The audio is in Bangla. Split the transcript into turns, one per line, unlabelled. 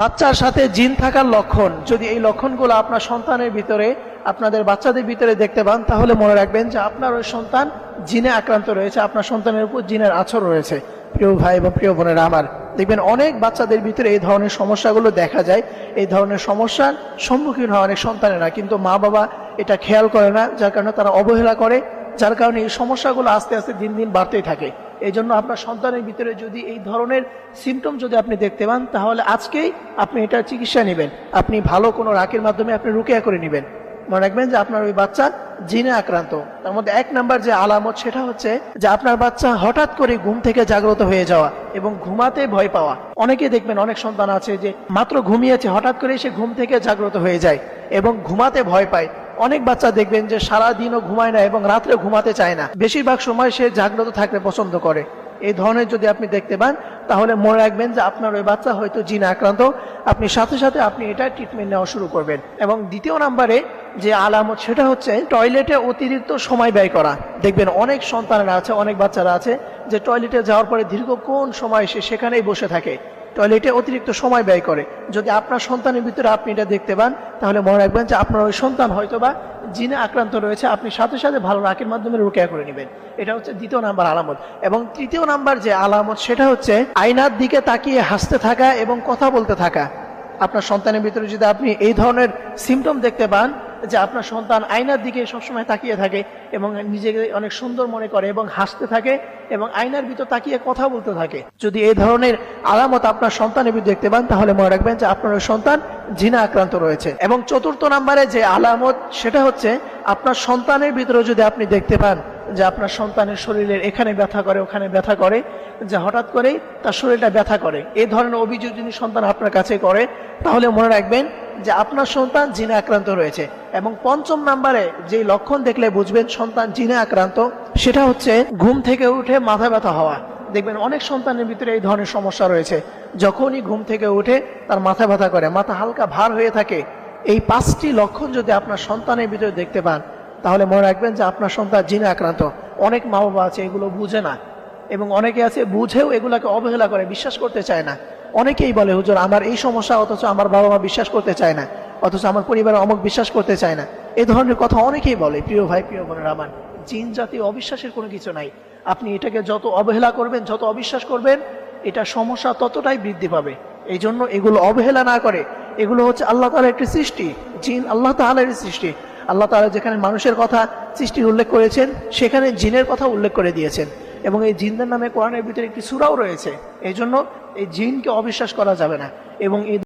বাচ্চার সাথে জিন থাকার লক্ষণ, যদি এই লক্ষণগুলো আপনার সন্তানের ভিতরে, আপনাদের বাচ্চাদের ভিতরে দেখতে পান, তাহলে মনে রাখবেন যে আপনার ওই সন্তান জিনে আক্রান্ত রয়েছে, আপনার সন্তানের উপর জিনের আছর রয়েছে। প্রিয় ভাই এবং প্রিয় বোনেরা আমার, দেখবেন অনেক বাচ্চাদের ভিতরে এই ধরনের সমস্যাগুলো দেখা যায়। এই ধরনের সমস্যার সম্মুখীন হয় অনেক সন্তানেরা, কিন্তু মা বাবা এটা খেয়াল করে না, যার কারণে তারা অবহেলা করে, যার কারণে এই সমস্যাগুলো আস্তে আস্তে দিন দিন বাড়তেই থাকে। এই জন্য আপনার সন্তানের ভিতরে যদি এই ধরনের সিমটম যদি আপনি দেখতে পান, তাহলে আজকেই আপনি এটার চিকিৎসা নেবেন। আপনি ভালো কোনো রাকির মাধ্যমে আপনি রুকিয়া করে নেবেন। মনে রাখবেন যে আপনার ওই বাচ্চা জিনে আক্রান্ত। তার মধ্যে এক নাম্বার যে আলামত, সেটা হচ্ছে যে আপনার বাচ্চা হঠাৎ করে ঘুম থেকে জাগ্রত হয়ে যাওয়া এবং ঘুমাতে ভয় পাওয়া। অনেকে দেখবেন, অনেক সন্তান আছে যে মাত্র ঘুমিয়েছে, হঠাৎ করে সে ঘুম থেকে জাগ্রত হয়ে যায় এবং ঘুমাতে ভয় পায়। অনেক বাচ্চা দেখবেন যে সারাদিনও ঘুমায় না এবং রাত্রে ঘুমাতে চায় না, বেশিরভাগ সময় সে জাগ্রত থাকতে পছন্দ করে। এই ধরনের যদি আপনি দেখতে পান, তাহলে মনে রাখবেন যে আপনার ওই বাচ্চা হয়তো জিনে আক্রান্ত। আপনি সাথে সাথে আপনি এটা ট্রিটমেন্ট নেওয়া শুরু করবেন। এবং দ্বিতীয় নাম্বারে যে আলামত, সেটা হচ্ছে টয়লেটে অতিরিক্ত সময় ব্যয় করা। দেখবেন অনেক সন্তানেরা আছে, অনেক বাচ্চারা আছে যে টয়লেটে যাওয়ার পরে দীর্ঘক্ষণ সময় সে সেখানেই বসে থাকে, টয়লেটে অতিরিক্ত সময় ব্যয় করে। যদি আপনার সন্তানের ভিতরে আপনি এটা দেখতে পান, তাহলে মনে রাখবেন যে আপনার ওই সন্তান হয়তোবা জিনে আক্রান্ত রয়েছে। আপনি সাথে সাথে ভালো রাকির মাধ্যমে রুকিয়া করে নেবেন। এটা হচ্ছে দ্বিতীয় নাম্বার আলামত। এবং তৃতীয় নাম্বার যে আলামত, সেটা হচ্ছে আয়নার দিকে তাকিয়ে হাসতে থাকা এবং কথা বলতে থাকা। আপনার সন্তানের ভিতরে যদি আপনি এই ধরনের সিমটম দেখতে পান, যে আপনার সন্তান আয়নার দিকে সবসময় তাকিয়ে থাকে এবং নিজেকে অনেক সুন্দর মনে করে এবং হাসতে থাকে এবং আয়নার ভিতর তাকিয়ে কথা বলতে থাকে, যদি এই ধরনের আলামত আপনার সন্তানের ভিতরে দেখতে পান, তাহলে মনে রাখবেন যে আপনার ওই সন্তান জিনে আক্রান্ত রয়েছে। এবং চতুর্থ নাম্বারে যে আলামত, সেটা হচ্ছে আপনার সন্তানের ভিতরে যদি আপনি দেখতে পান যে আপনার সন্তানের শরীরের এখানে ব্যথা করে, ওখানে ব্যথা করে, যে হঠাৎ করেই তার শরীরটা ব্যথা করে, এই ধরনের অভিযোগ যদি সন্তান আপনার কাছে করে, তাহলে মনে রাখবেন যে আপনার সন্তান জিনে আক্রান্ত রয়েছে। এবং পঞ্চম নাম্বারে যে লক্ষণ দেখলে বুঝবেন সন্তান জিনে আক্রান্ত, সেটা হচ্ছে ঘুম থেকে উঠে মাথা ব্যথা হওয়া। দেখবেন অনেক সন্তানের ভিতরে এই ধরনের সমস্যা রয়েছে, যখনই ঘুম থেকে উঠে তার মাথা ব্যথা করে, মাথা হালকা ভার হয়ে থাকে। এই 5টি লক্ষণ যদি আপনার সন্তানের ভিতরে দেখতে পান, তাহলে মনে রাখবেন যে আপনার সন্তান জিনে আক্রান্ত। অনেক মা বাবা আছে এগুলো বুঝে না, এবং অনেকে আছে বুঝেও এগুলাকে অবহেলা করে, বিশ্বাস করতে চায় না। অনেকেই বলে, হুজুর আমার এই সমস্যা, অথচ আমার বাবা মা বিশ্বাস করতে চায় না, অথচ আমার পরিবারে অমুক বিশ্বাস করতে চায় না। এই ধরনের কথা অনেকেই বলে। প্রিয় ভাই, প্রিয় বোনেরা আমার, জিন জাতীয় অবিশ্বাসের কোনো কিছু নাই। আপনি এটাকে যত অবহেলা করবেন, যত অবিশ্বাস করবেন, এটা সমস্যা ততটাই বৃদ্ধি পাবে। এই জন্য এগুলো অবহেলা না করে, এগুলো হচ্ছে আল্লাহ তাআলার একটি সৃষ্টি। জিন আল্লাহ তাআলার সৃষ্টি। আল্লাহ তাআলা যেখানে মানুষের কথা সৃষ্টির উল্লেখ করেছেন, সেখানে জিনের কথা উল্লেখ করে দিয়েছেন। এবং এই জিনদের নামে কোরআনের ভিতরে একটি সূরাও রয়েছে। এই জন্য এই জিনকে অবিশ্বাস করা যাবে না। এবং এই